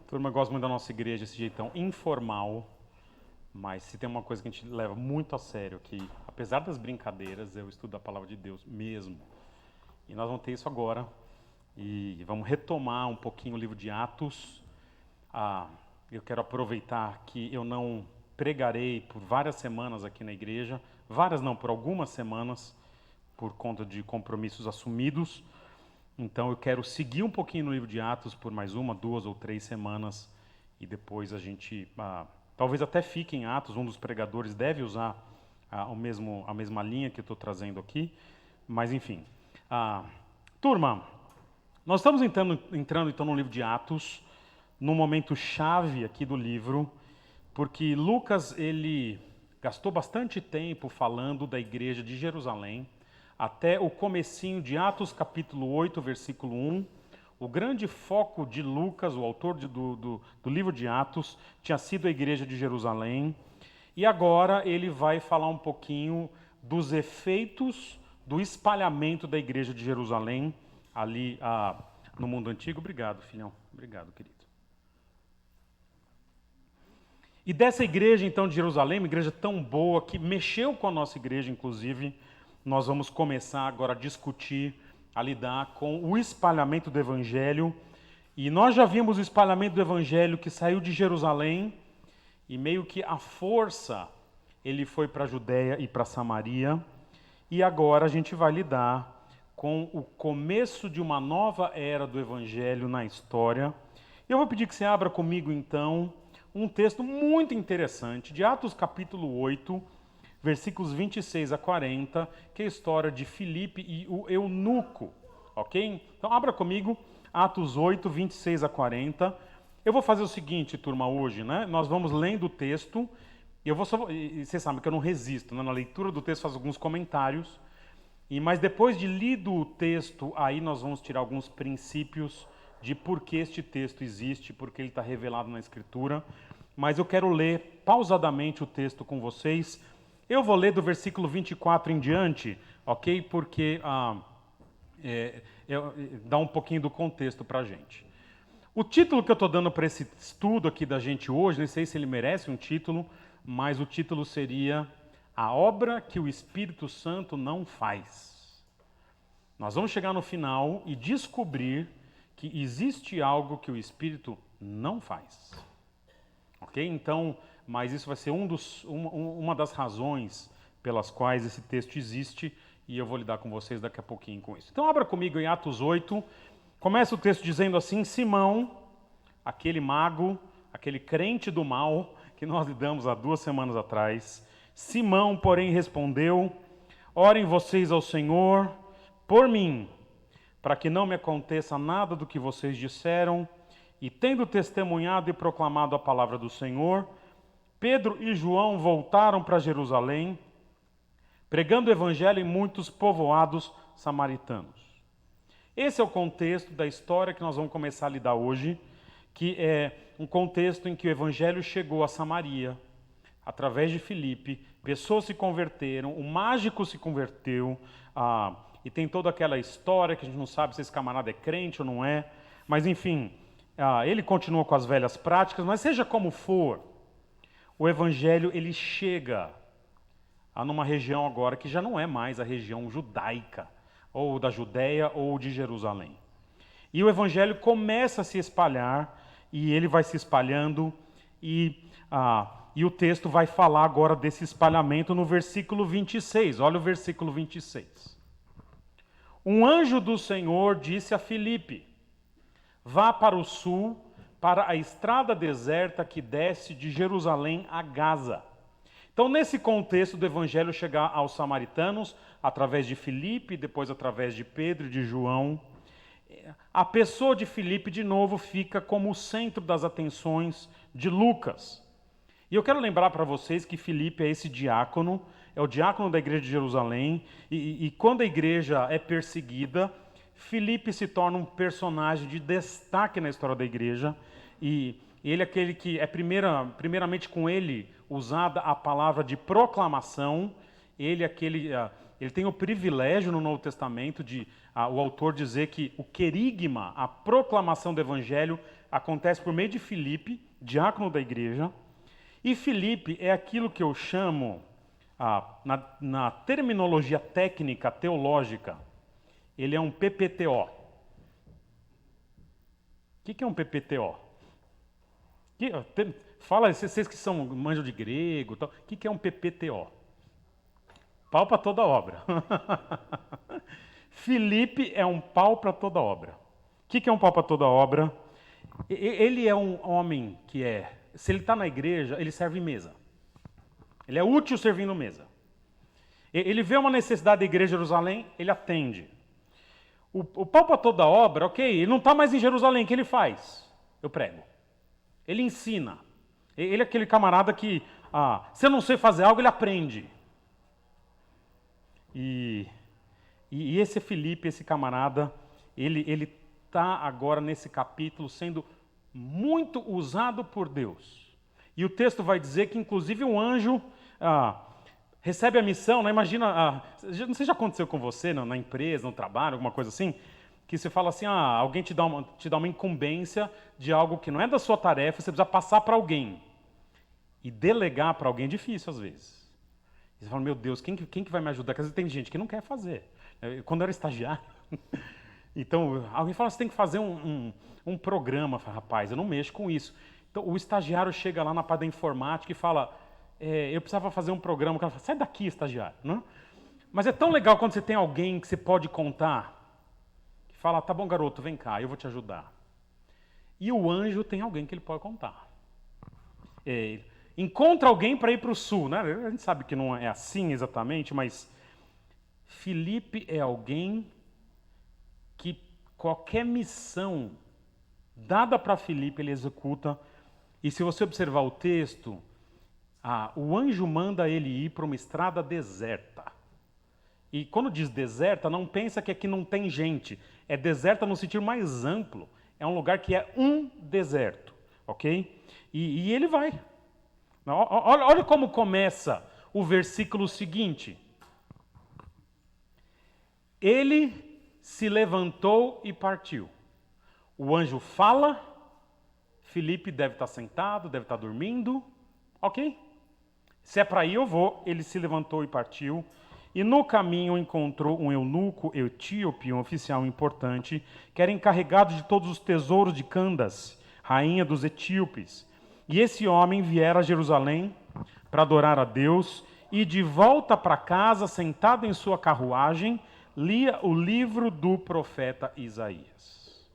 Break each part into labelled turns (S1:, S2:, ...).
S1: Turma, eu gosto muito da nossa igreja, esse jeitão informal, mas se tem uma coisa que a gente leva muito a sério, que apesar das brincadeiras, eu estudo a palavra de Deus mesmo. E nós vamos ter isso agora, e vamos retomar um pouquinho o livro de Atos. Eu quero aproveitar que eu não pregarei por várias semanas aqui na igreja, várias não, por algumas semanas, por conta de compromissos assumidos. Então eu quero seguir um pouquinho no livro de Atos por mais uma, 2 ou 3 semanas e depois a gente, talvez até fique em Atos, um dos pregadores deve usar a mesma linha que eu estou trazendo aqui, mas enfim. Turma, nós estamos entrando então no livro de Atos, num momento chave aqui do livro, porque Lucas ele gastou bastante tempo falando da igreja de Jerusalém, até o comecinho de Atos capítulo 8, versículo 1. O grande foco de Lucas, o autor do livro de Atos, tinha sido a igreja de Jerusalém. E agora ele vai falar um pouquinho dos efeitos do espalhamento da igreja de Jerusalém ali no mundo antigo. Obrigado, filhão. Obrigado, querido. E dessa igreja, então, de Jerusalém, uma igreja tão boa, que mexeu com a nossa igreja, inclusive, nós vamos começar agora a discutir, a lidar com o espalhamento do Evangelho. E nós já vimos o espalhamento do Evangelho que saiu de Jerusalém, e meio que a força, ele foi para a Judéia e para Samaria. E agora a gente vai lidar com o começo de uma nova era do Evangelho na história. Eu vou pedir que você abra comigo, então, um texto muito interessante, de Atos capítulo 8, versículos 26 a 40, que é a história de Filipe e o eunuco, ok? Então abra comigo, Atos 8, 26 a 40. Eu vou fazer o seguinte, turma, hoje, né? Nós vamos lendo o texto, e vocês sabem que eu não resisto, né? Na leitura do texto faço alguns comentários, mas depois de lido o texto, aí nós vamos tirar alguns princípios de por que este texto existe, porque ele está revelado na Escritura. Mas eu quero ler pausadamente o texto com vocês. Eu vou ler do versículo 24 em diante, ok? Porque dá um pouquinho do contexto para a gente. O título que eu estou dando para esse estudo aqui da gente hoje, não sei se ele merece um título, mas o título seria A Obra que o Espírito Santo não faz. Nós vamos chegar no final e descobrir que existe algo que o Espírito não faz. Ok? Então, mas isso vai ser uma das razões pelas quais esse texto existe e eu vou lidar com vocês daqui a pouquinho com isso. Então, abra comigo em Atos 8. Começa o texto dizendo assim: Simão, aquele mago, aquele crente do mal que nós lidamos há 2 semanas atrás. Simão, porém, respondeu: Orem vocês ao Senhor por mim, para que não me aconteça nada do que vocês disseram. E tendo testemunhado e proclamado a palavra do Senhor, Pedro e João voltaram para Jerusalém, pregando o evangelho em muitos povoados samaritanos. Esse é o contexto da história que nós vamos começar a lidar hoje, que é um contexto em que o evangelho chegou a Samaria, através de Filipe, pessoas se converteram, o mágico se converteu, e tem toda aquela história que a gente não sabe se esse camarada é crente ou não é, mas enfim, ele continua com as velhas práticas, mas seja como for, o evangelho ele chega numa região agora que já não é mais a região judaica, ou da Judéia ou de Jerusalém. E o evangelho começa a se espalhar, e ele vai se espalhando, e o texto vai falar agora desse espalhamento no versículo 26. Olha o versículo 26. Um anjo do Senhor disse a Filipe: Vá para o sul, para a estrada deserta que desce de Jerusalém a Gaza. Então, nesse contexto do evangelho chegar aos samaritanos, através de Filipe, depois através de Pedro e de João, a pessoa de Filipe, de novo, fica como o centro das atenções de Lucas. E eu quero lembrar para vocês que Filipe é esse diácono, é o diácono da igreja de Jerusalém, e quando a igreja é perseguida, Filipe se torna um personagem de destaque na história da igreja, e ele é aquele que é primeiramente com ele usada a palavra de proclamação, ele é aquele ele tem o privilégio no Novo Testamento de o autor dizer que o querigma, a proclamação do evangelho, acontece por meio de Filipe, diácono da igreja. E Filipe é aquilo que eu chamo, na terminologia técnica, teológica, ele é um PPTO. O que é um PPTO? Fala, vocês que são manjos de grego, tal, o que é um PPTO? Pau para toda obra. Filipe é um pau para toda obra. O que é um pau para toda obra? Ele é um homem que se ele está na igreja, ele serve mesa. Ele é útil servindo mesa. Ele vê uma necessidade da igreja de Jerusalém, ele atende. O pau para toda obra, ok, ele não está mais em Jerusalém, o que ele faz? Eu prego. Ele ensina. Ele é aquele camarada que, se eu não sei fazer algo, ele aprende. E esse Filipe, esse camarada, ele está agora nesse capítulo sendo muito usado por Deus. E o texto vai dizer que, inclusive, um anjo recebe a missão, né? Imagina, não sei se já aconteceu com você, na empresa, no trabalho, alguma coisa assim, que você fala assim, alguém te dá uma incumbência de algo que não é da sua tarefa, você precisa passar para alguém. E delegar para alguém é difícil, às vezes. E você fala, meu Deus, quem que vai me ajudar? Porque às vezes tem gente que não quer fazer. Quando eu era estagiário, então alguém fala, você tem que fazer um programa. Eu falo, rapaz, eu não mexo com isso. Então o estagiário chega lá na parte da informática e fala, eu precisava fazer um programa. O cara fala, sai daqui, estagiário. Não? Mas é tão legal quando você tem alguém que você pode contar, que fala, tá bom, garoto, vem cá, eu vou te ajudar. E o anjo tem alguém que ele pode contar. Encontra alguém para ir para o sul, né? A gente sabe que não é assim exatamente, mas Filipe é alguém que qualquer missão dada para Filipe ele executa. E se você observar o texto, o anjo manda ele ir para uma estrada deserta. E quando diz deserta, não pensa que aqui não tem gente. É deserta no sentido mais amplo. É um lugar que é um deserto, ok? E ele vai. Olha como começa o versículo seguinte. Ele se levantou e partiu. O anjo fala, Filipe deve estar sentado, deve estar dormindo, ok? Se é para ir, eu vou. Ele se levantou e partiu. E no caminho encontrou um eunuco etíope, um oficial importante, que era encarregado de todos os tesouros de Candace, rainha dos etíopes. E esse homem viera a Jerusalém para adorar a Deus e de volta para casa, sentado em sua carruagem, lia o livro do profeta Isaías.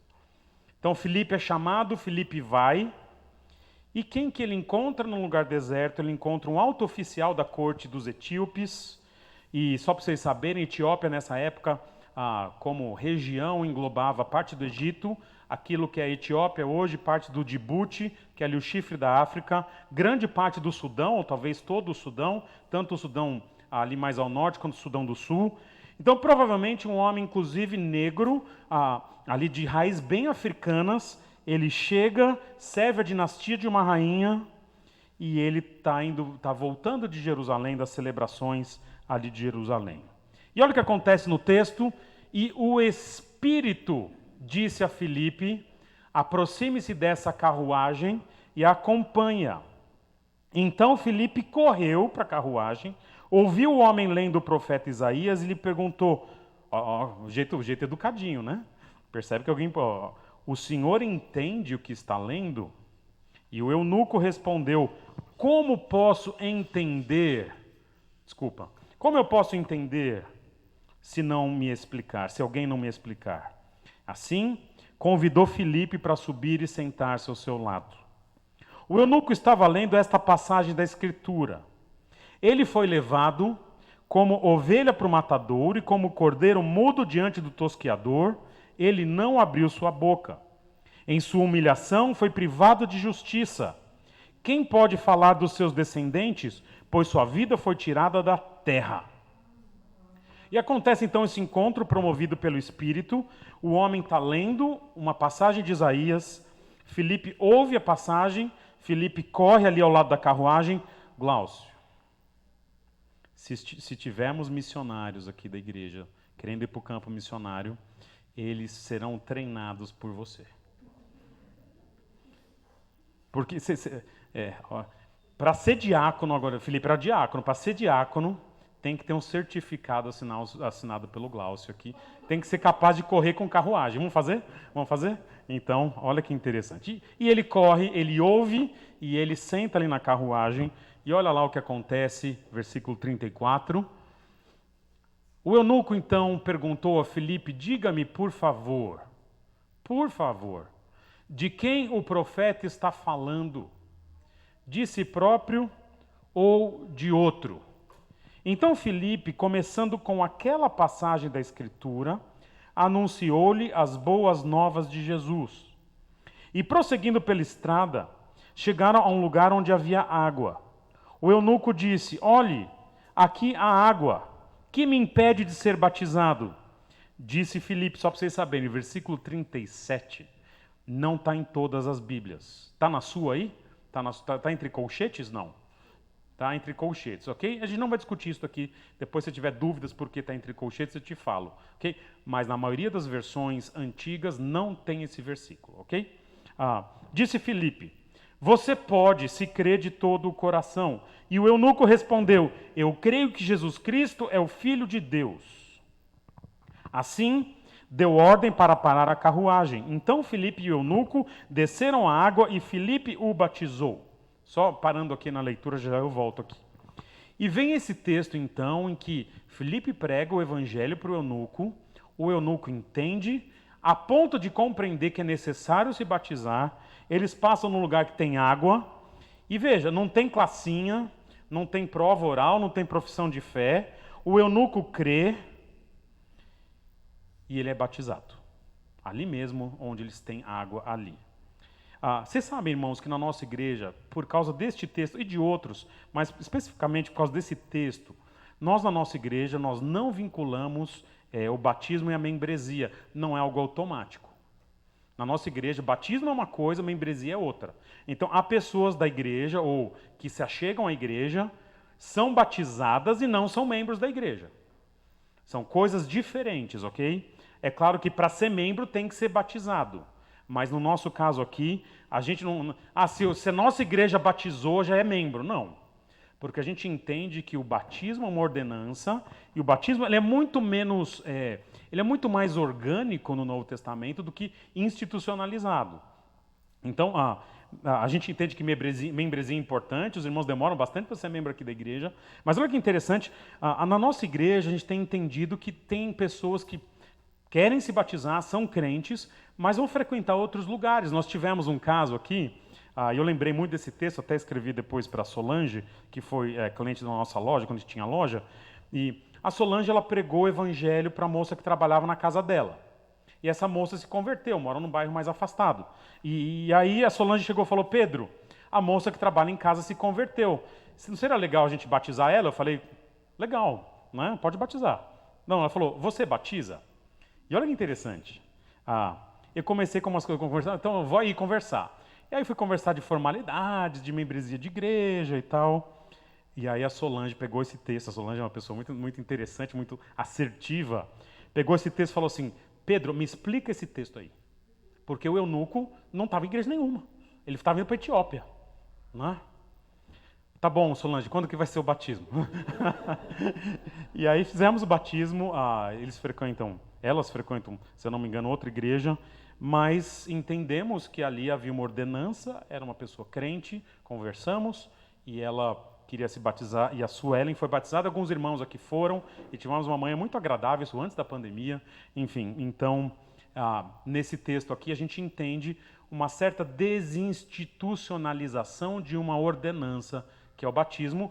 S1: Então Filipe é chamado, Filipe vai, e quem que ele encontra num lugar deserto? Ele encontra um alto oficial da corte dos etíopes, e só para vocês saberem, Etiópia nessa época, como região, englobava parte do Egito, aquilo que é a Etiópia hoje, parte do Djibouti, que é ali o chifre da África, grande parte do Sudão, ou talvez todo o Sudão, tanto o Sudão ali mais ao norte quanto o Sudão do Sul. Então, provavelmente, um homem, inclusive negro, ali de raiz bem africanas, ele chega, serve a dinastia de uma rainha, e ele está voltando de Jerusalém, das celebrações ali de Jerusalém. E olha o que acontece no texto, e o Espírito disse a Filipe, aproxime-se dessa carruagem e acompanha. Então Filipe correu para a carruagem, ouviu o homem lendo o profeta Isaías e lhe perguntou, o jeito educadinho, né? Percebe que alguém, o senhor entende o que está lendo? E o eunuco respondeu, como eu posso entender se não me explicar, se alguém não me explicar? Assim, convidou Filipe para subir e sentar-se ao seu lado. O eunuco estava lendo esta passagem da Escritura. Ele foi levado como ovelha para o matadouro e como cordeiro mudo diante do tosqueador, ele não abriu sua boca. Em sua humilhação foi privado de justiça. Quem pode falar dos seus descendentes, pois sua vida foi tirada da terra? E acontece então esse encontro promovido pelo Espírito. O homem está lendo uma passagem de Isaías. Filipe ouve a passagem. Filipe corre ali ao lado da carruagem. Glaucio, se tivermos missionários aqui da igreja querendo ir para o campo missionário, eles serão treinados por você. Porque para ser diácono, agora, Felipe era diácono, para ser diácono tem que ter um certificado assinado pelo Glaucio aqui. Tem que ser capaz de correr com carruagem. Vamos fazer? Vamos fazer? Então, olha que interessante. E ele corre, ele ouve e ele senta ali na carruagem. E olha lá o que acontece, versículo 34. O eunuco então perguntou a Filipe: diga-me, por favor, de quem o profeta está falando? De si próprio ou de outro? Então Filipe, começando com aquela passagem da Escritura, anunciou-lhe as boas novas de Jesus. E prosseguindo pela estrada, chegaram a um lugar onde havia água. O eunuco disse: olhe, aqui há água, que me impede de ser batizado? Disse Filipe, só para vocês saberem, versículo 37, não está em todas as Bíblias. Está na sua aí? Está entre colchetes? Não. Está entre colchetes, ok? A gente não vai discutir isso aqui. Depois, se tiver dúvidas por que está entre colchetes, eu te falo, ok? Mas na maioria das versões antigas não tem esse versículo, ok? Disse Filipe: você pode, se crer de todo o coração. E o eunuco respondeu: eu creio que Jesus Cristo é o Filho de Deus. Assim, deu ordem para parar a carruagem. Então Filipe e o eunuco desceram a água e Filipe o batizou. Só parando aqui na leitura, já eu volto aqui. E vem esse texto, então, em que Filipe prega o evangelho para o eunuco entende, a ponto de compreender que é necessário se batizar, eles passam num lugar que tem água, e veja, não tem classinha, não tem prova oral, não tem profissão de fé, o eunuco crê, e ele é batizado. Ali mesmo, onde eles têm água ali. Vocês sabem, irmãos, que na nossa igreja, por causa deste texto e de outros, mas especificamente por causa desse texto, nós na nossa igreja, nós não vinculamos o batismo e a membresia. Não é algo automático. Na nossa igreja, batismo é uma coisa, membresia é outra. Então, há pessoas da igreja, ou que se achegam à igreja, são batizadas e não são membros da igreja. São coisas diferentes, ok? É claro que para ser membro tem que ser batizado. Mas no nosso caso aqui, a gente não... se a nossa igreja batizou, já é membro. Não. Porque a gente entende que o batismo é uma ordenança, e o batismo ele é muito menos... ele é muito mais orgânico no Novo Testamento do que institucionalizado. Então, a gente entende que membresia é importante, os irmãos demoram bastante para ser membro aqui da igreja. Mas olha que interessante, na nossa igreja a gente tem entendido que tem pessoas que querem se batizar, são crentes, mas vão frequentar outros lugares. Nós tivemos um caso aqui, eu lembrei muito desse texto, até escrevi depois para a Solange, que foi cliente da nossa loja, quando a gente tinha loja, e a Solange ela pregou o evangelho para a moça que trabalhava na casa dela. E essa moça se converteu, mora num bairro mais afastado. E aí a Solange chegou e falou: Pedro, a moça que trabalha em casa se converteu. Não seria legal a gente batizar ela? Eu falei: legal, né? Pode batizar. Não, ela falou: você batiza? E olha que interessante. Eu comecei com umas coisas conversando, então eu vou aí conversar. E aí fui conversar de formalidades, de membresia de igreja e tal. E aí a Solange pegou esse texto. A Solange é uma pessoa muito, muito interessante, muito assertiva. Pegou esse texto e falou assim: Pedro, me explica esse texto aí. Porque o eunuco não estava em igreja nenhuma. Ele estava indo para a Etiópia. Né? Tá bom, Solange, quando que vai ser o batismo? E aí fizemos o batismo. Elas frequentam, se eu não me engano, outra igreja, mas entendemos que ali havia uma ordenança, era uma pessoa crente, conversamos, e ela queria se batizar, e a Suelen foi batizada, alguns irmãos aqui foram, e tivemos uma manhã muito agradável, isso antes da pandemia, enfim. Então, nesse texto aqui, a gente entende uma certa desinstitucionalização de uma ordenança, que é o batismo.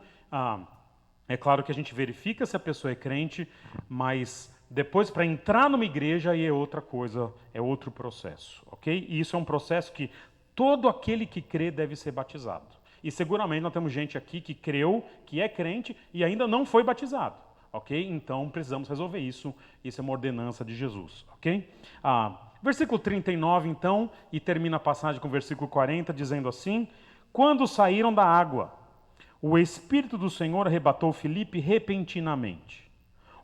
S1: É claro que a gente verifica se a pessoa é crente, mas depois, para entrar numa igreja, aí é outra coisa, é outro processo, ok? E isso é um processo que todo aquele que crê deve ser batizado. E seguramente nós temos gente aqui que creu, que é crente e ainda não foi batizado, ok? Então precisamos resolver isso, isso é uma ordenança de Jesus, ok? Versículo 39, então, e termina a passagem com o versículo 40, dizendo assim: quando saíram da água, o Espírito do Senhor arrebatou Filipe repentinamente.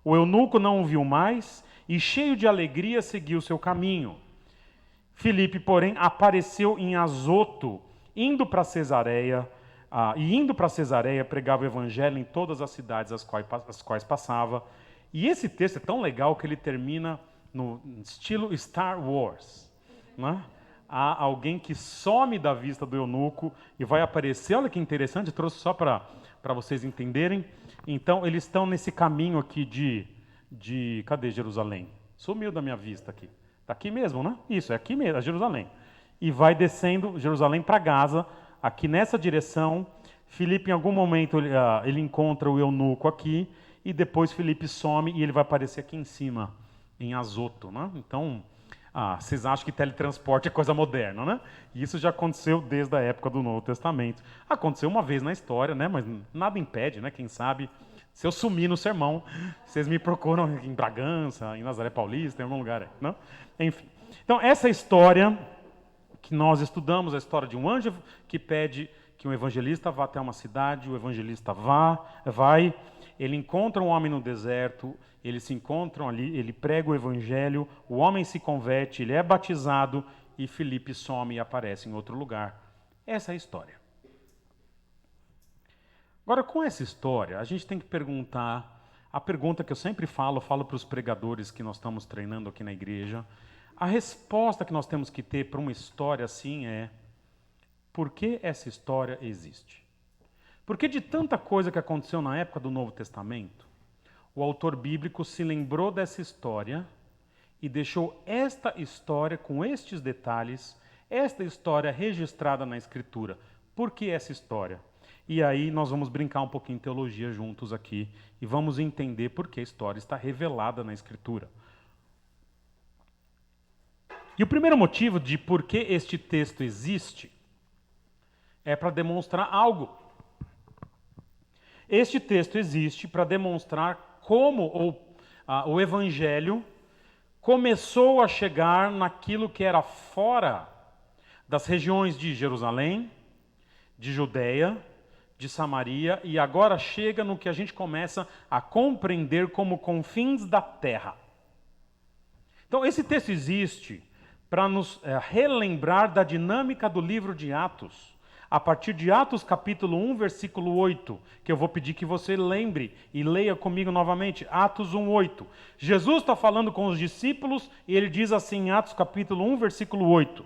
S1: O eunuco não o viu mais e, cheio de alegria, seguiu seu caminho. Filipe, porém, apareceu em Azoto, indo para Cesareia, pregava o evangelho em todas as cidades às quais passava. E esse texto é tão legal que ele termina no estilo Star Wars, né? Há alguém que some da vista do eunuco e vai aparecer. Olha que interessante, eu trouxe só para vocês entenderem. Então, eles estão nesse caminho aqui de... Cadê Jerusalém? Sumiu da minha vista aqui. Está aqui mesmo, né? Isso, é aqui mesmo, é Jerusalém. E vai descendo Jerusalém para Gaza, aqui nessa direção. Filipe, em algum momento, ele encontra o eunuco aqui, e depois Filipe some e ele vai aparecer aqui em cima, em Azoto, né? Então, vocês acham que teletransporte é coisa moderna, né? Isso já aconteceu desde a época do Novo Testamento. Aconteceu uma vez na história, né? Mas nada impede, né? Quem sabe, se eu sumir no sermão, vocês me procuram em Bragança, em Nazaré Paulista, em algum lugar aí, não? Enfim. Então, essa história que nós estudamos, a história de um anjo que pede que um evangelista vá até uma cidade, o evangelista vai, ele encontra um homem no deserto, eles se encontram ali, ele prega o evangelho, o homem se converte, ele é batizado e Filipe some e aparece em outro lugar. Essa é a história. Agora, com essa história, a gente tem que perguntar, a pergunta que eu sempre falo para os pregadores que nós estamos treinando aqui na igreja, a resposta que nós temos que ter para uma história assim é: por que essa história existe? Porque de tanta coisa que aconteceu na época do Novo Testamento, o autor bíblico se lembrou dessa história e deixou esta história com estes detalhes, esta história registrada na Escritura. Por que essa história? E aí nós vamos brincar um pouquinho em teologia juntos aqui e vamos entender por que a história está revelada na Escritura. E o primeiro motivo de por que este texto existe é para demonstrar algo. Este texto existe para demonstrar como o Evangelho começou a chegar naquilo que era fora das regiões de Jerusalém, de Judeia, de Samaria, e agora chega no que a gente começa a compreender como confins da terra. Então, esse texto existe para nos relembrar da dinâmica do livro de Atos, a partir de Atos capítulo 1, versículo 8, que eu vou pedir que você lembre e leia comigo novamente, Atos 1, 8. Jesus está falando com os discípulos e ele diz assim em Atos capítulo 1, versículo 8: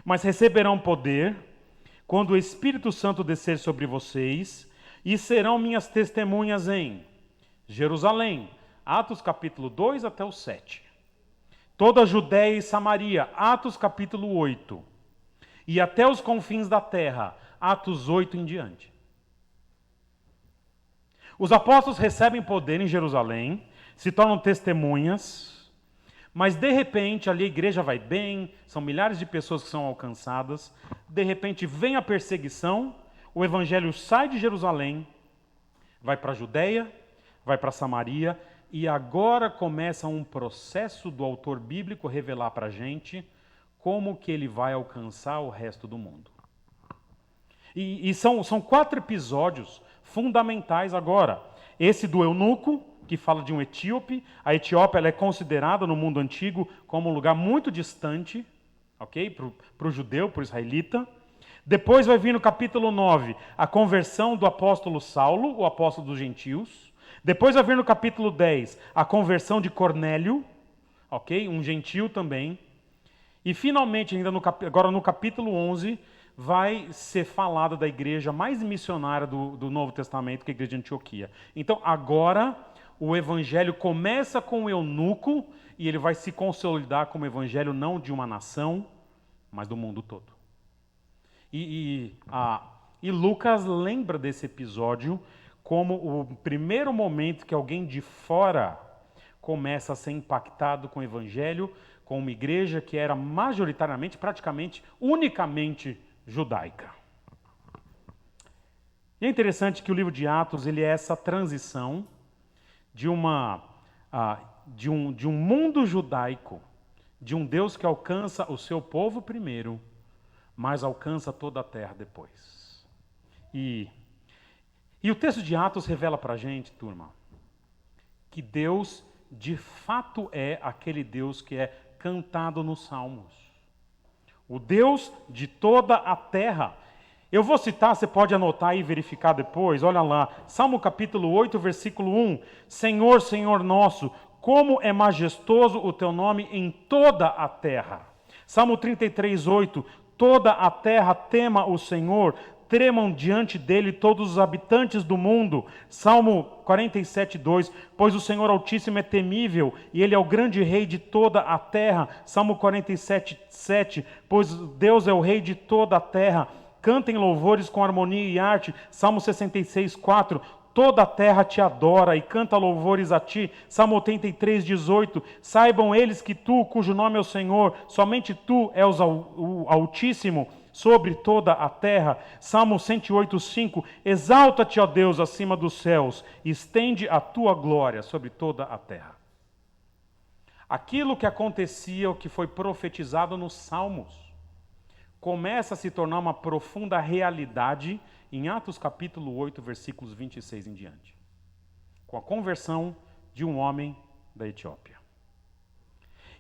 S1: Mas receberão poder quando o Espírito Santo descer sobre vocês e serão minhas testemunhas em Jerusalém, Atos capítulo 2 até o 7. Toda a Judéia e Samaria, Atos capítulo 8. E até os confins da terra, Atos 8 em diante. Os apóstolos recebem poder em Jerusalém, se tornam testemunhas, mas de repente ali a igreja vai bem, são milhares de pessoas que são alcançadas, de repente vem a perseguição, o evangelho sai de Jerusalém, vai para a Judéia, vai para Samaria, e agora começa um processo do autor bíblico revelar para a gente como que ele vai alcançar o resto do mundo. E são 4 episódios fundamentais agora. Esse do eunuco, que fala de um etíope. A Etiópia ela é considerada no mundo antigo como um lugar muito distante, ok? Para o judeu, para o israelita. Depois vai vir no capítulo 9 a conversão do apóstolo Saulo, o apóstolo dos gentios. Depois vai vir no capítulo 10 a conversão de Cornélio, ok? Um gentil também. E finalmente, agora no capítulo 11, vai ser falado da igreja mais missionária do Novo Testamento, que é a igreja de Antioquia. Então, agora, o evangelho começa com o eunuco e ele vai se consolidar como evangelho não de uma nação, mas do mundo todo. E Lucas lembra desse episódio como o primeiro momento que alguém de fora começa a ser impactado com o evangelho, com uma igreja que era majoritariamente, praticamente, unicamente judaica. E é interessante que o livro de Atos ele é essa transição de um mundo judaico, de um Deus que alcança o seu povo primeiro, mas alcança toda a terra depois. E E o texto de Atos revela para a gente, turma, que Deus de fato é aquele Deus que é cantado nos Salmos. O Deus de toda a terra. Eu vou citar, você pode anotar e verificar depois, olha lá, Salmo capítulo 8, versículo 1. Senhor, Senhor nosso, como é majestoso o teu nome em toda a terra. Salmo 33, 8. Toda a terra tema o Senhor, tremam diante dele todos os habitantes do mundo. Salmo 47, 2. Pois o Senhor Altíssimo é temível, e ele é o grande rei de toda a terra. Salmo 47, 7. Pois Deus é o rei de toda a terra. Cantem louvores com harmonia e arte. Salmo 66, 4. Toda a terra te adora e canta louvores a ti. Salmo 83, 18. Saibam eles que tu, cujo nome é o Senhor, somente tu és o Altíssimo sobre toda a terra. Salmo 108, 5. Exalta-te, ó Deus, acima dos céus, e estende a tua glória sobre toda a terra. Aquilo que acontecia, o que foi profetizado nos Salmos, começa a se tornar uma profunda realidade em Atos capítulo 8, versículos 26 em diante, com a conversão de um homem da Etiópia.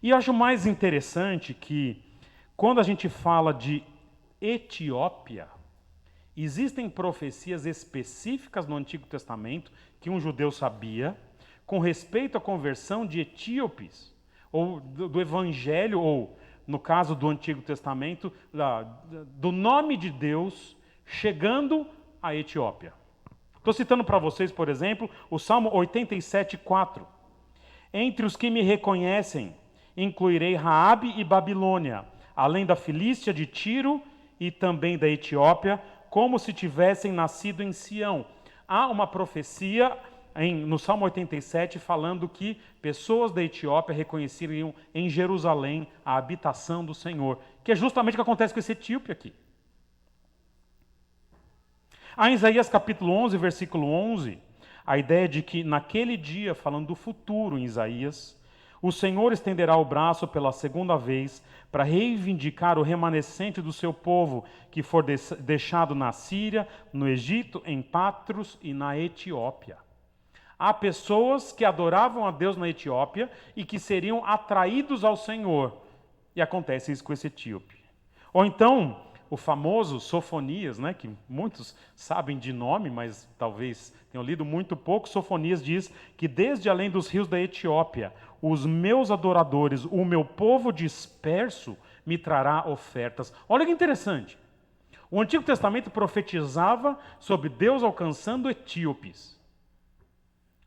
S1: E acho mais interessante que, quando a gente fala de Etiópia, existem profecias específicas no Antigo Testamento que um judeu sabia com respeito à conversão de etíopes, ou do Evangelho, ou no caso do Antigo Testamento, do nome de Deus chegando à Etiópia. Estou citando para vocês, por exemplo, o Salmo 87, 4. Entre os que me reconhecem, incluirei Raabe e Babilônia, além da Filístia de Tiro e também da Etiópia, como se tivessem nascido em Sião. Há uma profecia no Salmo 87, falando que pessoas da Etiópia reconheceriam em Jerusalém a habitação do Senhor, que é justamente o que acontece com esse etíope aqui. Há em Isaías capítulo 11, versículo 11, a ideia de que naquele dia, falando do futuro em Isaías, o Senhor estenderá o braço pela segunda vez para reivindicar o remanescente do seu povo que for deixado na Síria, no Egito, em Patros e na Etiópia. Há pessoas que adoravam a Deus na Etiópia e que seriam atraídos ao Senhor. E acontece isso com esse etíope. Ou então, o famoso Sofonias, né, que muitos sabem de nome, mas talvez tenham lido muito pouco. Sofonias diz que desde além dos rios da Etiópia, os meus adoradores, o meu povo disperso, me trará ofertas. Olha que interessante. O Antigo Testamento profetizava sobre Deus alcançando etíopes.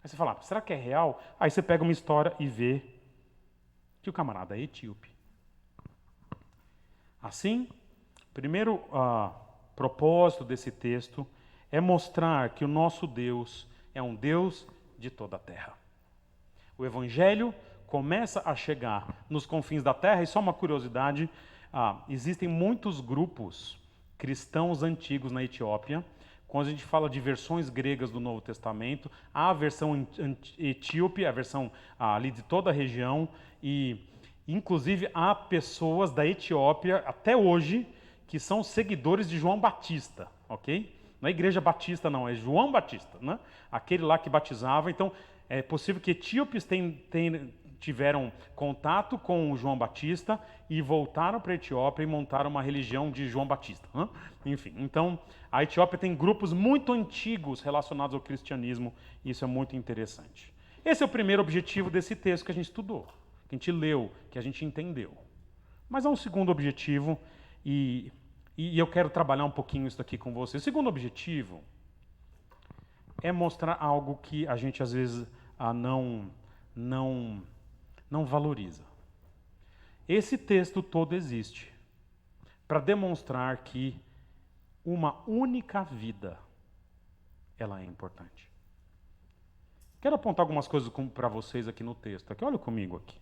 S1: Aí você fala, será que é real? Aí você pega uma história e vê que o camarada é etíope. Assim, o primeiro propósito desse texto é mostrar que o nosso Deus é um Deus de toda a terra. O Evangelho começa a chegar nos confins da terra, e só uma curiosidade, existem muitos grupos cristãos antigos na Etiópia. Quando a gente fala de versões gregas do Novo Testamento, há a versão etíope, a versão ali de toda a região, e inclusive há pessoas da Etiópia, até hoje, que são seguidores de João Batista, ok? Não é Igreja Batista não, é João Batista, né? Aquele lá que batizava. Então, é possível que etíopes tiveram contato com o João Batista e voltaram para a Etiópia e montaram uma religião de João Batista. Né? Enfim, então a Etiópia tem grupos muito antigos relacionados ao cristianismo, e isso é muito interessante. Esse é o primeiro objetivo desse texto que a gente estudou, que a gente leu, que a gente entendeu. Mas há um segundo objetivo, e eu quero trabalhar um pouquinho isso aqui com você. O segundo objetivo é mostrar algo que a gente às vezes não valoriza. Esse texto todo existe para demonstrar que uma única vida, ela é importante. Quero apontar algumas coisas para vocês aqui no texto. Olha comigo aqui.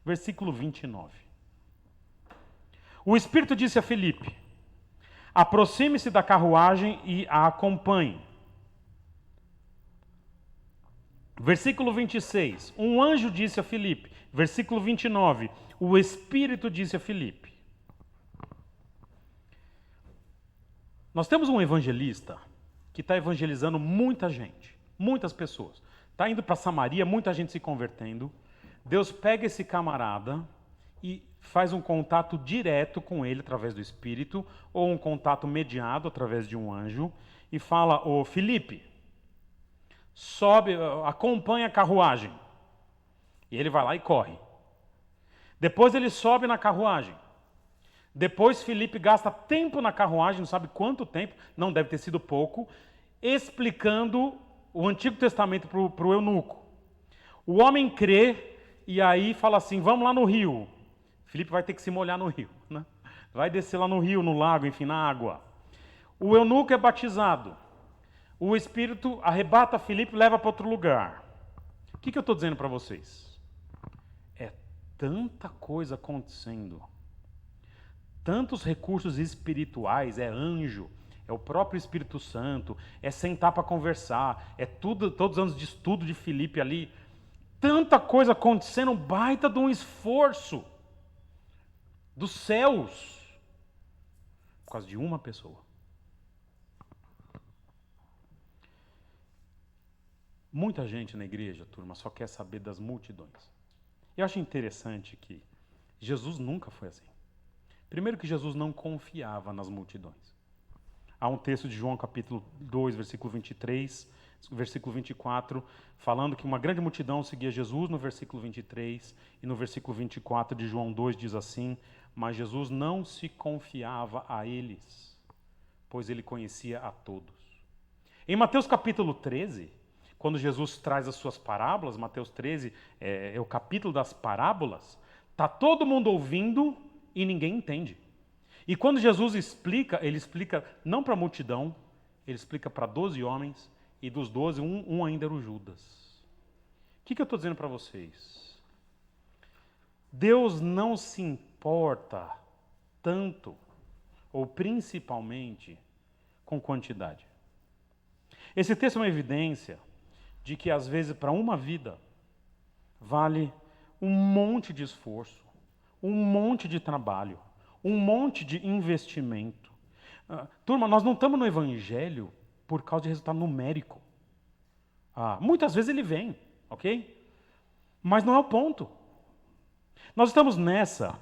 S1: Versículo 29. O Espírito disse a Filipe: aproxime-se da carruagem e a acompanhe. Versículo 26, um anjo disse a Filipe. Versículo 29, o Espírito disse a Filipe. Nós temos um evangelista que está evangelizando muita gente, muitas pessoas. Está indo para Samaria, muita gente se convertendo. Deus pega esse camarada e faz um contato direto com ele através do Espírito, ou um contato mediado através de um anjo, e fala: ô Filipe, sobe, acompanha a carruagem. E ele vai lá e corre. Depois ele sobe na carruagem. Depois Filipe gasta tempo na carruagem, não sabe quanto tempo, não deve ter sido pouco, explicando o Antigo Testamento para o eunuco. O homem crê e aí fala assim: vamos lá no rio. Filipe vai ter que se molhar no rio, né? Vai descer lá no rio, no lago, enfim, na água. O eunuco é batizado. O Espírito arrebata Filipe e leva para outro lugar. O que eu estou dizendo para vocês? É tanta coisa acontecendo. Tantos recursos espirituais, é anjo, é o próprio Espírito Santo, é sentar para conversar, é tudo, todos os anos de estudo de Filipe ali. Tanta coisa acontecendo, um baita de um esforço dos céus, por causa de uma pessoa. Muita gente na igreja, turma, só quer saber das multidões. Eu acho interessante que Jesus nunca foi assim. Primeiro que Jesus não confiava nas multidões. Há um texto de João capítulo 2, versículo 23, versículo 24, falando que uma grande multidão seguia Jesus no versículo 23, e no versículo 24 de João 2 diz assim: mas Jesus não se confiava a eles, pois ele conhecia a todos. Em Mateus capítulo 13, quando Jesus traz as suas parábolas, Mateus 13 é o capítulo das parábolas, está todo mundo ouvindo e ninguém entende. E quando Jesus explica, ele explica não para a multidão, ele explica para 12 homens, e dos 12, um ainda era o Judas. O que eu estou dizendo para vocês? Deus não se importa tanto, ou principalmente, com quantidade. Esse texto é uma evidência de que, às vezes, para uma vida, vale um monte de esforço, um monte de trabalho, um monte de investimento. Turma, nós não estamos no Evangelho por causa de resultado numérico. Muitas vezes ele vem, ok? Mas não é o ponto. Nós estamos nessa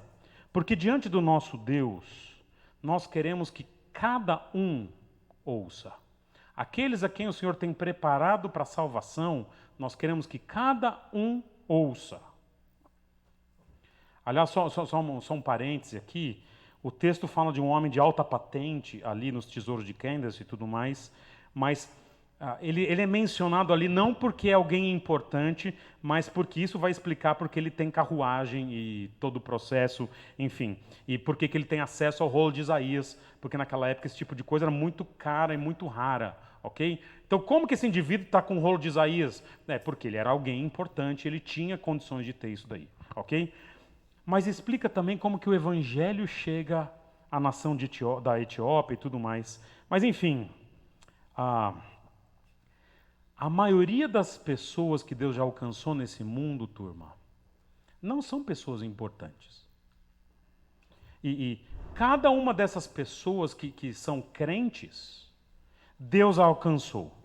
S1: porque diante do nosso Deus, nós queremos que cada um ouça. Aqueles a quem o Senhor tem preparado para a salvação, nós queremos que cada um ouça. Aliás, só um parêntese aqui, o texto fala de um homem de alta patente ali nos tesouros de Candace e tudo mais, mas ele é mencionado ali não porque é alguém importante, mas porque isso vai explicar porque ele tem carruagem e todo o processo, enfim, e porque que ele tem acesso ao rolo de Isaías, porque naquela época esse tipo de coisa era muito cara e muito rara, ok? Então como que esse indivíduo está com o rolo de Isaías? Porque ele era alguém importante, ele tinha condições de ter isso daí, ok? Mas explica também como que o evangelho chega à nação da Etiópia e tudo mais. Mas enfim, a maioria das pessoas que Deus já alcançou nesse mundo, turma, não são pessoas importantes. E cada uma dessas pessoas que são crentes, Deus a alcançou.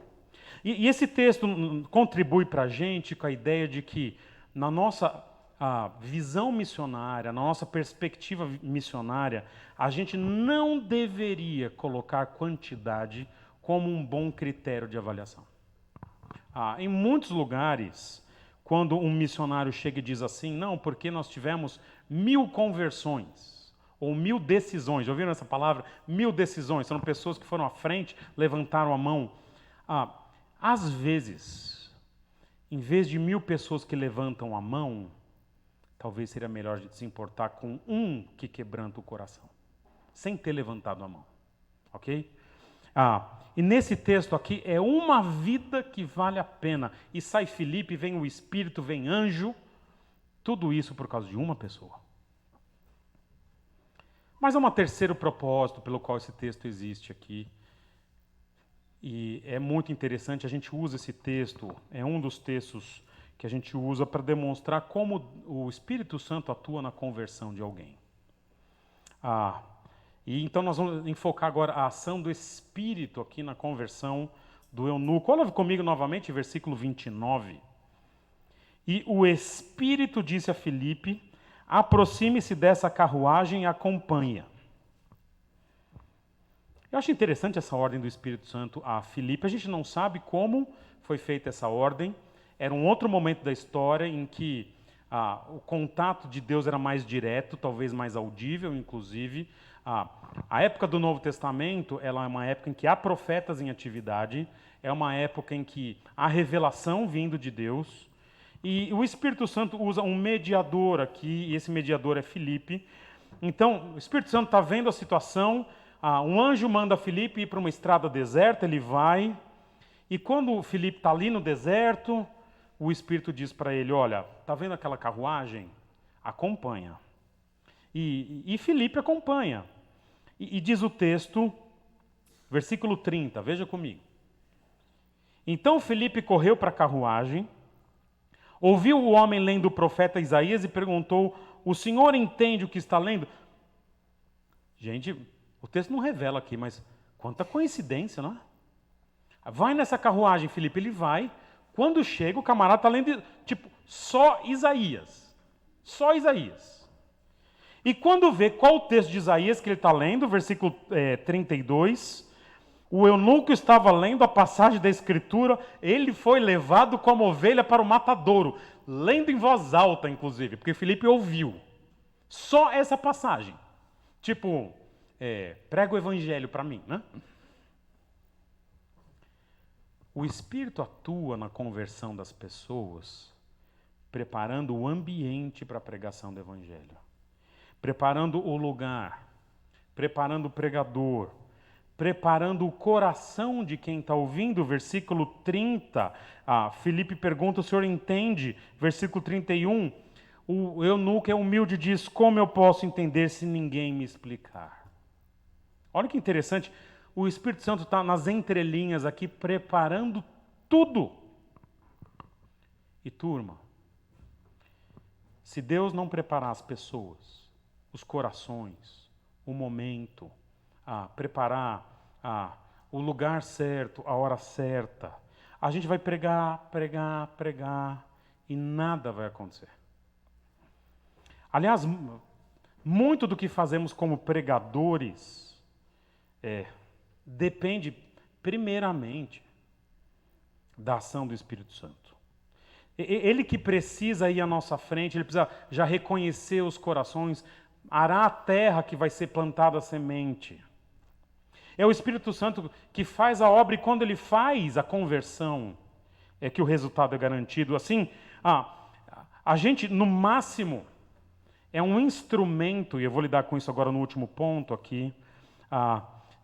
S1: E esse texto contribui para a gente com a ideia de que na nossa visão missionária, na nossa perspectiva missionária, a gente não deveria colocar quantidade como um bom critério de avaliação. Em muitos lugares, quando um missionário chega e diz assim, não, porque nós tivemos 1000 conversões, ou 1000 decisões, já ouviram essa palavra? 1000 decisões, são pessoas que foram à frente, levantaram a mão. Às vezes, em vez de 1000 pessoas que levantam a mão, talvez seria melhor a gente se importar com um que quebranta o coração, sem ter levantado a mão, ok? E nesse texto aqui é uma vida que vale a pena. E sai Filipe, vem o Espírito, vem anjo. Tudo isso por causa de uma pessoa. Mas há um terceiro propósito pelo qual esse texto existe aqui. E é muito interessante, a gente usa esse texto, é um dos textos que a gente usa para demonstrar como o Espírito Santo atua na conversão de alguém. E então nós vamos enfocar agora a ação do Espírito aqui na conversão do eunuco. Olha comigo novamente, versículo 29. E o Espírito disse a Filipe: aproxime-se dessa carruagem e acompanha. Eu acho interessante essa ordem do Espírito Santo a Filipe. A gente não sabe como foi feita essa ordem. Era um outro momento da história em que o contato de Deus era mais direto, talvez mais audível, inclusive. A época do Novo Testamento, ela é uma época em que há profetas em atividade, é uma época em que há revelação vindo de Deus, e o Espírito Santo usa um mediador aqui, e esse mediador é Filipe. Então, o Espírito Santo está vendo a situação, um anjo manda Filipe ir para uma estrada deserta, ele vai, e quando o Filipe está ali no deserto, o Espírito diz para ele: olha, está vendo aquela carruagem? Acompanha. E Filipe acompanha. E diz o texto, versículo 30, veja comigo. Então Filipe correu para a carruagem, ouviu o homem lendo o profeta Isaías e perguntou: o senhor entende o que está lendo? Gente, o texto não revela aqui, mas quanta coincidência, não é? Vai nessa carruagem, Filipe, ele vai. Quando chega, o camarada está lendo, tipo, só Isaías. Só Isaías. E quando vê qual o texto de Isaías que ele está lendo, versículo 32, o eunuco estava lendo a passagem da Escritura, ele foi levado como ovelha para o matadouro, lendo em voz alta, inclusive, porque Filipe ouviu. Só essa passagem. Tipo, prega o evangelho para mim, né? O Espírito atua na conversão das pessoas, preparando o ambiente para a pregação do evangelho. Preparando o lugar, preparando o pregador, preparando o coração de quem está ouvindo. Versículo 30, Filipe pergunta: o senhor entende? Versículo 31, o eunuco é humilde e diz: como eu posso entender se ninguém me explicar? Olha que interessante, o Espírito Santo está nas entrelinhas aqui, preparando tudo. E turma, se Deus não preparar as pessoas, os corações, o momento, preparar o lugar certo, a hora certa, a gente vai pregar e nada vai acontecer. Aliás, muito do que fazemos como pregadores depende primeiramente da ação do Espírito Santo. Ele que precisa ir à nossa frente, ele precisa já reconhecer os corações, arar a terra que vai ser plantada a semente. É o Espírito Santo que faz a obra, e quando ele faz a conversão, é que o resultado é garantido. Assim, a gente, no máximo, é um instrumento, e eu vou lidar com isso agora no último ponto aqui,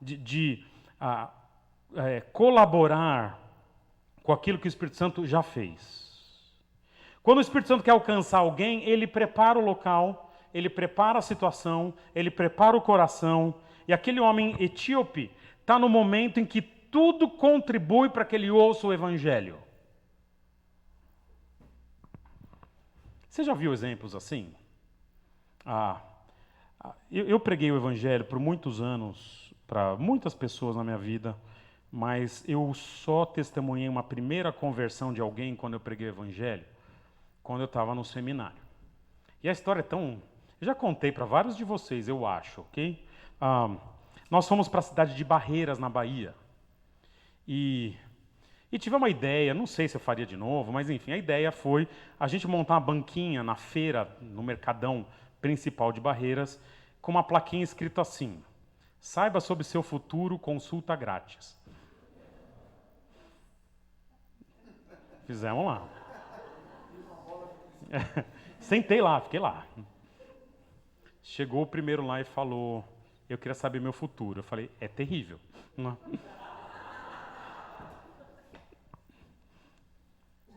S1: de colaborar com aquilo que o Espírito Santo já fez. Quando o Espírito Santo quer alcançar alguém, ele prepara o local, ele prepara a situação, ele prepara o coração, e aquele homem etíope está no momento em que tudo contribui para que ele ouça o Evangelho. Você já viu exemplos assim? Eu preguei o Evangelho por muitos anos, para muitas pessoas na minha vida, mas eu só testemunhei uma primeira conversão de alguém quando eu preguei o Evangelho, quando eu estava no seminário. E a história é tão... Eu já contei para vários de vocês, eu acho, ok? Nós fomos para a cidade de Barreiras, na Bahia. E tive uma ideia, não sei se eu faria de novo, mas enfim, a ideia foi a gente montar uma banquinha na feira, no mercadão principal de Barreiras, com uma plaquinha escrito assim: saiba sobre seu futuro, consulta grátis. Fizemos lá. Sentei lá, fiquei lá. Chegou o primeiro lá e falou: eu queria saber meu futuro. Eu falei: é terrível. Não.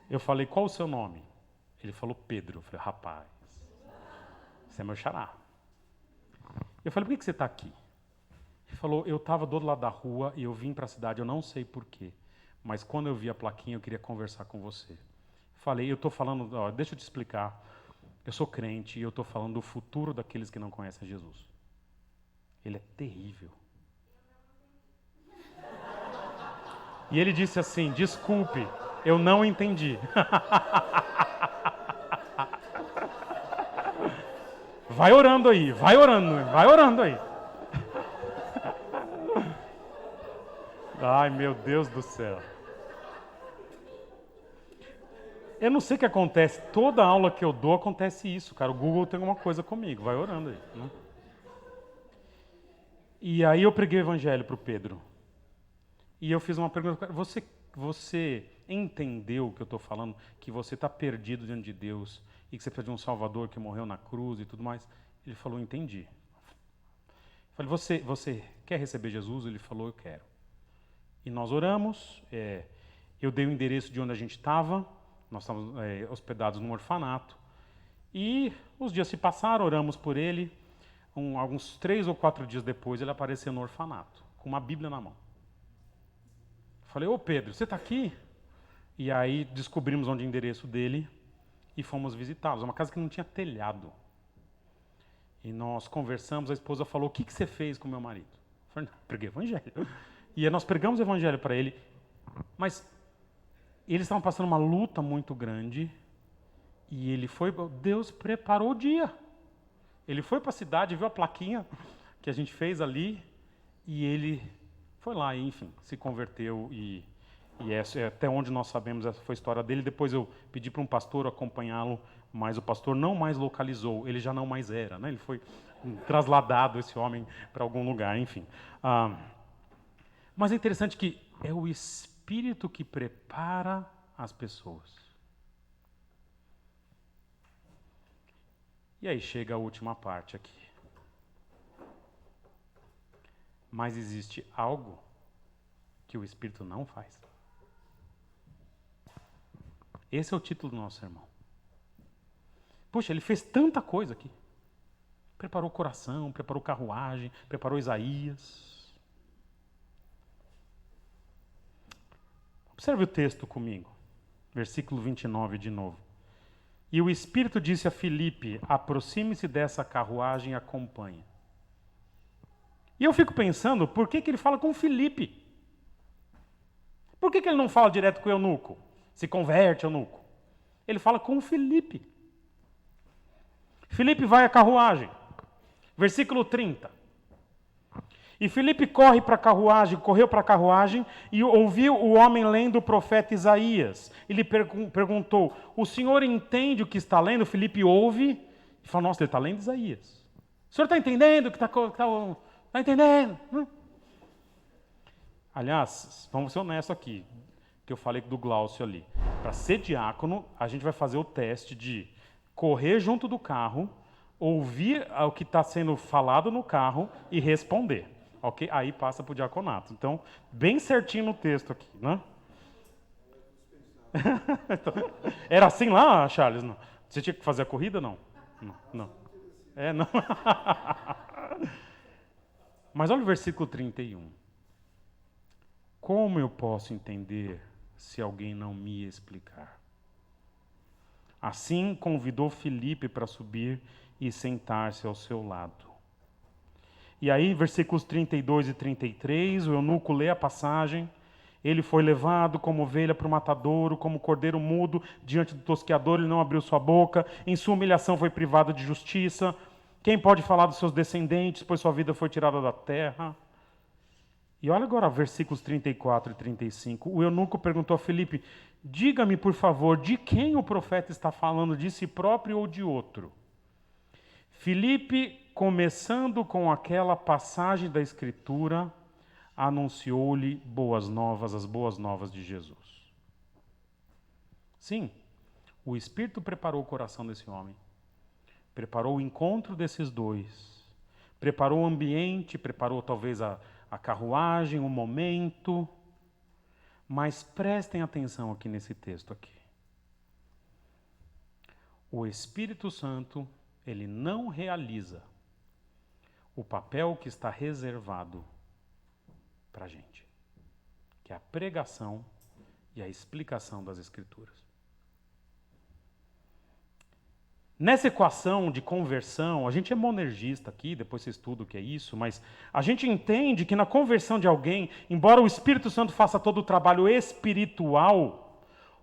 S1: Eu falei: qual o seu nome? Ele falou: Pedro. Eu falei: rapaz, você é meu xará. Eu falei: por que você está aqui? Ele falou: eu estava do outro lado da rua e eu vim para a cidade, eu não sei porquê, mas quando eu vi a plaquinha eu queria conversar com você. Falei: eu estou falando, deixa eu te explicar, eu sou crente e eu estou falando do futuro daqueles que não conhecem Jesus. Ele é terrível. E ele disse assim, desculpe, eu não entendi. Vai orando aí, vai orando aí. Ai, meu Deus do céu. Eu não sei o que acontece, toda aula que eu dou acontece isso, cara. O Google tem alguma coisa comigo, vai orando aí. Né? E aí eu preguei o evangelho para o Pedro. E eu fiz uma pergunta, você entendeu o que eu estou falando? Que você está perdido diante de Deus e que você precisa de um Salvador que morreu na cruz e tudo mais? Ele falou, entendi. Eu falei, você quer receber Jesus? Ele falou, eu quero. E nós oramos, eu dei o endereço de onde a gente estava, nós estávamos hospedados num orfanato. E os dias se passaram, oramos por ele. Alguns 3 ou 4 dias depois, ele apareceu no orfanato, com uma Bíblia na mão. Falei, ô Pedro, você está aqui? E aí descobrimos onde é o endereço dele e fomos visitá-los. É uma casa que não tinha telhado. E nós conversamos, a esposa falou, o que você fez com meu marido? Eu falei, não, preguei o evangelho. E aí nós pregamos o evangelho para ele, mas eles estavam passando uma luta muito grande e ele foi, Deus preparou o dia. Ele foi para a cidade, viu a plaquinha que a gente fez ali e ele foi lá e, enfim, se converteu e essa, até onde nós sabemos, essa foi a história dele. Depois eu pedi para um pastor acompanhá-lo, mas o pastor não mais localizou, ele já não mais era, né? Ele foi trasladado, esse homem, para algum lugar, enfim. Mas é interessante que é o Espírito que prepara as pessoas. E aí chega a última parte aqui. Mas existe algo que o Espírito não faz. Esse é o título do nosso sermão. Puxa, ele fez tanta coisa aqui. Preparou o coração, preparou carruagem, preparou Isaías. Observe o texto comigo. Versículo 29 de novo. E o Espírito disse a Filipe, aproxime-se dessa carruagem e acompanhe. E eu fico pensando, por que ele fala com Filipe? Por que ele não fala direto com o eunuco? Se converte, eunuco. Ele fala com Filipe. Filipe vai à carruagem. Versículo 30. E Filipe correu para a carruagem e ouviu o homem lendo o profeta Isaías. Ele perguntou, o senhor entende o que está lendo? Filipe ouve e fala, nossa, ele está lendo Isaías. O senhor está entendendo o que está entendendo? Aliás, vamos ser honestos aqui, que eu falei do Glaucio ali. Para ser diácono, a gente vai fazer o teste de correr junto do carro, ouvir o que está sendo falado no carro e responder. Ok? Aí passa para o diaconato. Então, bem certinho no texto aqui, né? Era assim lá, Charles? Não. Você tinha que fazer a corrida? Não. Não. Não. Mas olha o versículo 31. Como eu posso entender se alguém não me explicar? Assim convidou Filipe para subir e sentar-se ao seu lado. E aí, versículos 32 e 33, o eunuco lê a passagem. Ele foi levado como ovelha para o matadouro, como cordeiro mudo diante do tosqueador, ele não abriu sua boca. Em sua humilhação foi privado de justiça. Quem pode falar dos seus descendentes, pois sua vida foi tirada da terra? E olha agora versículos 34 e 35. O eunuco perguntou a Filipe, diga-me, por favor, de quem o profeta está falando, de si próprio ou de outro? Filipe, começando com aquela passagem da Escritura, anunciou-lhe boas novas, as boas novas de Jesus. Sim, o Espírito preparou o coração desse homem, preparou o encontro desses dois, preparou o ambiente, preparou talvez a carruagem, o momento, mas prestem atenção aqui nesse texto aqui. O Espírito Santo, ele não realiza o papel que está reservado para a gente, que é a pregação e a explicação das Escrituras. Nessa equação de conversão, a gente é monergista aqui, depois você estuda o que é isso, mas a gente entende que na conversão de alguém, embora o Espírito Santo faça todo o trabalho espiritual,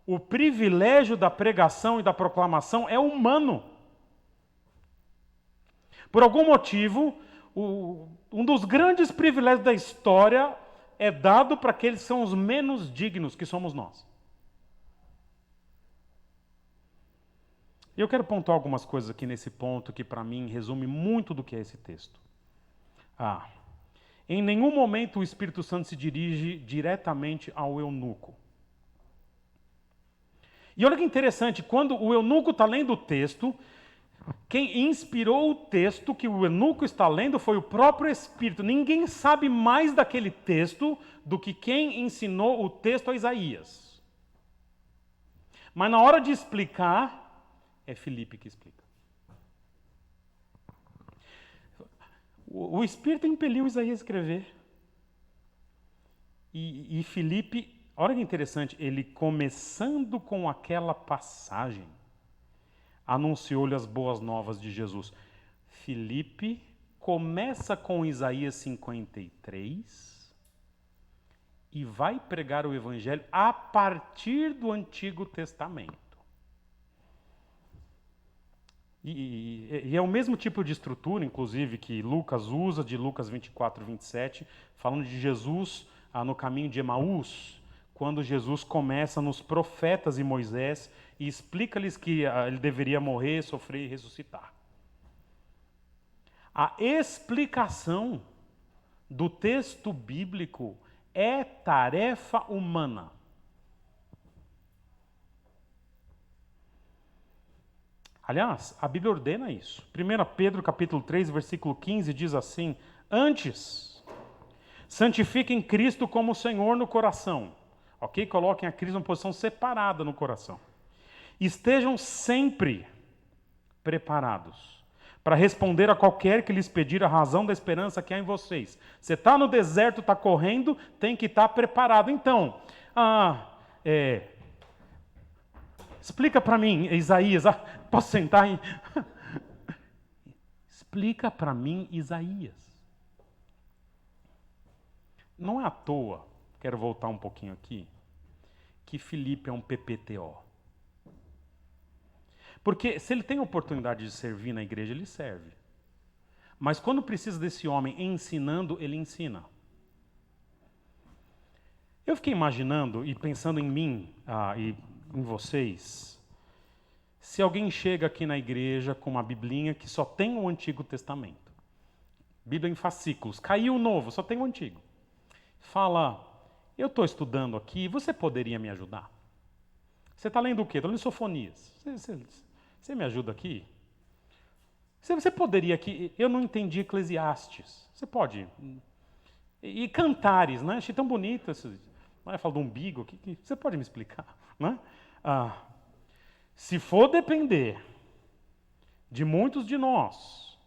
S1: o privilégio da pregação e da proclamação é humano. Por algum motivo, um dos grandes privilégios da história é dado para aqueles que são os menos dignos, que somos nós. E eu quero pontuar algumas coisas aqui nesse ponto que, para mim, resume muito do que é esse texto. Em nenhum momento o Espírito Santo se dirige diretamente ao eunuco. E olha que interessante, quando o eunuco está lendo o texto, quem inspirou o texto que o eunuco está lendo foi o próprio Espírito. Ninguém sabe mais daquele texto do que quem ensinou o texto a Isaías. Mas na hora de explicar, é Filipe que explica. O Espírito impeliu Isaías a escrever. E Filipe, olha que interessante, ele começando com aquela passagem, anunciou-lhe as boas novas de Jesus. Filipe começa com Isaías 53 e vai pregar o evangelho a partir do Antigo Testamento. E é o mesmo tipo de estrutura, inclusive, que Lucas usa, de Lucas 24, 27, falando de Jesus no caminho de Emaús, quando Jesus começa nos profetas e Moisés e explica-lhes que ele deveria morrer, sofrer e ressuscitar. A explicação do texto bíblico é tarefa humana. Aliás, a Bíblia ordena isso. 1 Pedro capítulo 3, versículo 15 diz assim: antes, santifiquem Cristo como Senhor no coração. Ok? Coloquem a Cristo em uma posição separada no coração. Estejam sempre preparados para responder a qualquer que lhes pedir a razão da esperança que há em vocês. Você está no deserto, está correndo, tem que estar preparado. Então, explica para mim, Isaías. Posso sentar aí? Explica para mim, Isaías. Não é à toa, quero voltar um pouquinho aqui, que Filipe é um PPTO. Porque se ele tem a oportunidade de servir na igreja, ele serve. Mas quando precisa desse homem ensinando, ele ensina. Eu fiquei imaginando e pensando em mim e em vocês, se alguém chega aqui na igreja com uma biblinha que só tem o Antigo Testamento, Bíblia em fascículos, caiu o Novo, só tem o Antigo. Fala, eu estou estudando aqui, você poderia me ajudar? Você está lendo o quê? Estou lendo Sofonias. Você me ajuda aqui? Você poderia aqui, eu não entendi Eclesiastes. Você pode. E Cantares, né? Achei tão bonito. Fala do umbigo, você pode me explicar? Né? Se for depender de muitos de nós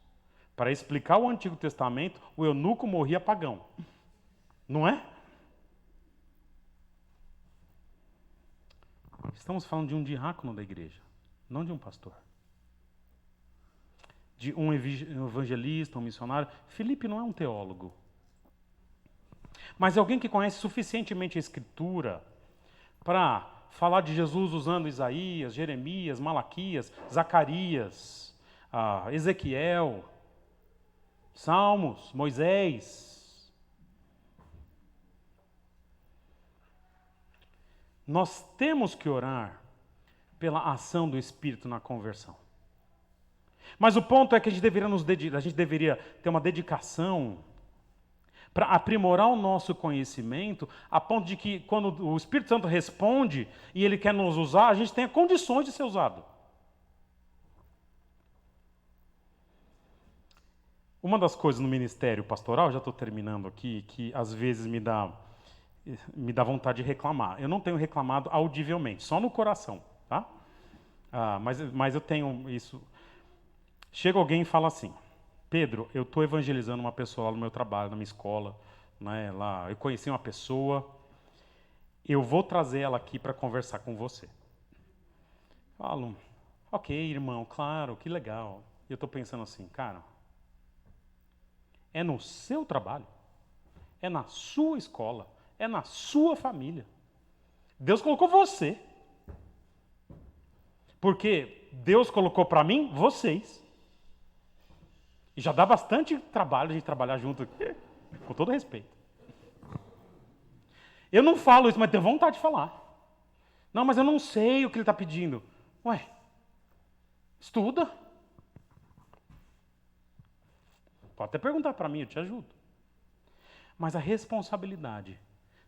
S1: para explicar o Antigo Testamento, o eunuco morria pagão. Não é? Estamos falando de um diácono da igreja, não de um pastor. De um evangelista, um missionário. Filipe não é um teólogo. Mas é alguém que conhece suficientemente a Escritura para falar de Jesus usando Isaías, Jeremias, Malaquias, Zacarias, Ezequiel, Salmos, Moisés. Nós temos que orar pela ação do Espírito na conversão. Mas o ponto é que a gente deveria ter uma dedicação para aprimorar o nosso conhecimento, a ponto de que quando o Espírito Santo responde e ele quer nos usar, a gente tenha condições de ser usado. Uma das coisas no ministério pastoral, já estou terminando aqui, que às vezes me dá vontade de reclamar. Eu não tenho reclamado audivelmente, só no coração, tá? Mas eu tenho isso. Chega alguém e fala assim: Pedro, eu estou evangelizando uma pessoa lá no meu trabalho, na minha escola, né, lá, eu conheci uma pessoa, eu vou trazer ela aqui para conversar com você. Falo, Ok, irmão, claro, que legal. E eu estou pensando assim, cara, é no seu trabalho, é na sua escola, é na sua família. Deus colocou você. Porque Deus colocou para mim vocês. E já dá bastante trabalho a gente trabalhar junto aqui, com todo respeito. Eu não falo isso, mas tenho vontade de falar. Não, mas eu não sei o que ele está pedindo. Ué, estuda. Pode até perguntar para mim, eu te ajudo. Mas a responsabilidade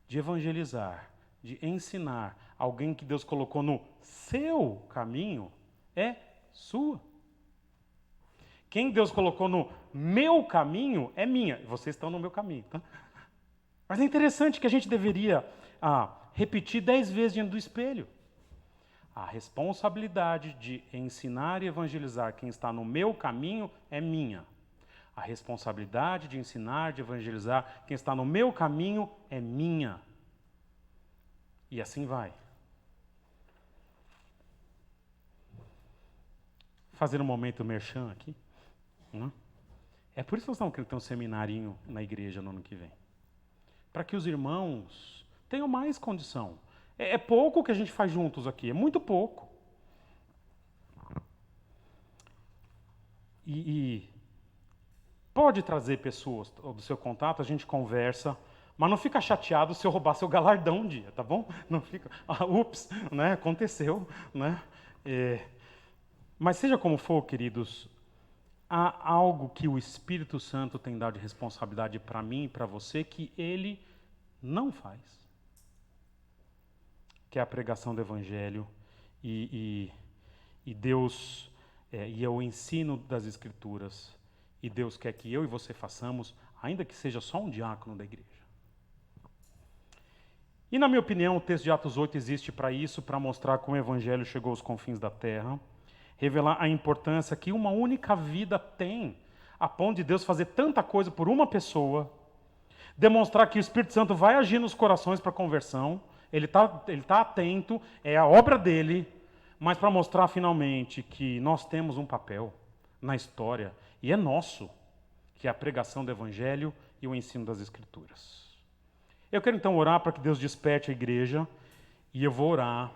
S1: de evangelizar, de ensinar alguém que Deus colocou no seu caminho é sua. Quem Deus colocou no meu caminho é minha. Vocês estão no meu caminho, tá? Mas é interessante que a gente deveria repetir 10 vezes diante do espelho. A responsabilidade de ensinar e evangelizar quem está no meu caminho é minha. A responsabilidade de ensinar, de evangelizar quem está no meu caminho é minha. E assim vai. Fazer um momento merchan aqui. Né? É por isso que nós estamos querendo ter um seminário na igreja no ano que vem. Para que os irmãos tenham mais condição. É pouco que a gente faz juntos aqui, é muito pouco. E pode trazer pessoas do seu contato, a gente conversa, mas não fica chateado se eu roubar seu galardão um dia, tá bom? Não fica, ups, né? Aconteceu, né? Mas seja como for, queridos, há algo que o Espírito Santo tem dado de responsabilidade para mim e para você que ele não faz. Que é a pregação do Evangelho e Deus, e é o ensino das Escrituras. E Deus quer que eu e você façamos, ainda que seja só um diácono da igreja. E na minha opinião, o texto de Atos 8 existe para isso, para mostrar como o Evangelho chegou aos confins da terra, revelar a importância que uma única vida tem, a ponto de Deus fazer tanta coisa por uma pessoa, demonstrar que o Espírito Santo vai agir nos corações para conversão, ele tá atento, é a obra dele, mas para mostrar finalmente que nós temos um papel na história, e é nosso, que é a pregação do Evangelho e o ensino das Escrituras. Eu quero então orar para que Deus desperte a igreja, e eu vou orar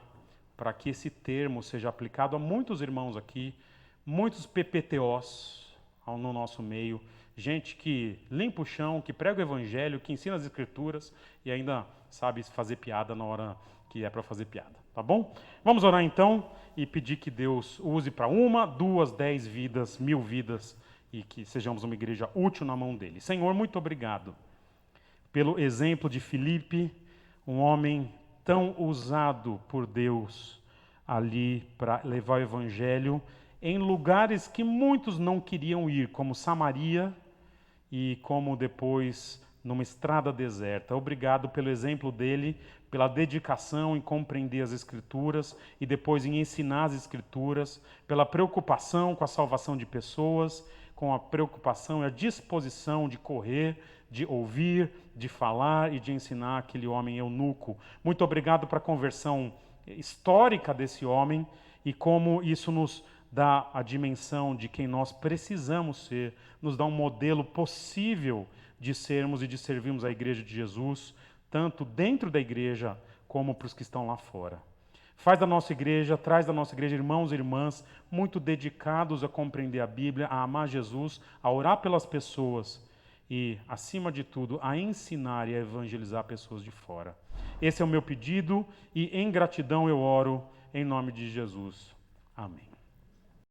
S1: para que esse termo seja aplicado a muitos irmãos aqui, muitos PPTOs no nosso meio, gente que limpa o chão, que prega o Evangelho, que ensina as Escrituras e ainda sabe fazer piada na hora que é para fazer piada, tá bom? Vamos orar então e pedir que Deus use para 1, 2, 10 vidas, 1000 vidas e que sejamos uma igreja útil na mão dele. Senhor, muito obrigado pelo exemplo de Filipe, um homem tão usado por Deus ali para levar o Evangelho em lugares que muitos não queriam ir, como Samaria e como depois numa estrada deserta. Obrigado pelo exemplo dele, pela dedicação em compreender as Escrituras e depois em ensinar as Escrituras, pela preocupação com a salvação de pessoas, com a preocupação e a disposição de correr, de ouvir, de falar e de ensinar aquele homem eunuco. Muito obrigado para a conversão histórica desse homem e como isso nos dá a dimensão de quem nós precisamos ser, nos dá um modelo possível de sermos e de servirmos a Igreja de Jesus, tanto dentro da igreja como para os que estão lá fora. Faz da nossa igreja, traz da nossa igreja irmãos e irmãs muito dedicados a compreender a Bíblia, a amar Jesus, a orar pelas pessoas e, acima de tudo, a ensinar e a evangelizar pessoas de fora. Esse é o meu pedido e, em gratidão, eu oro em nome de Jesus. Amém.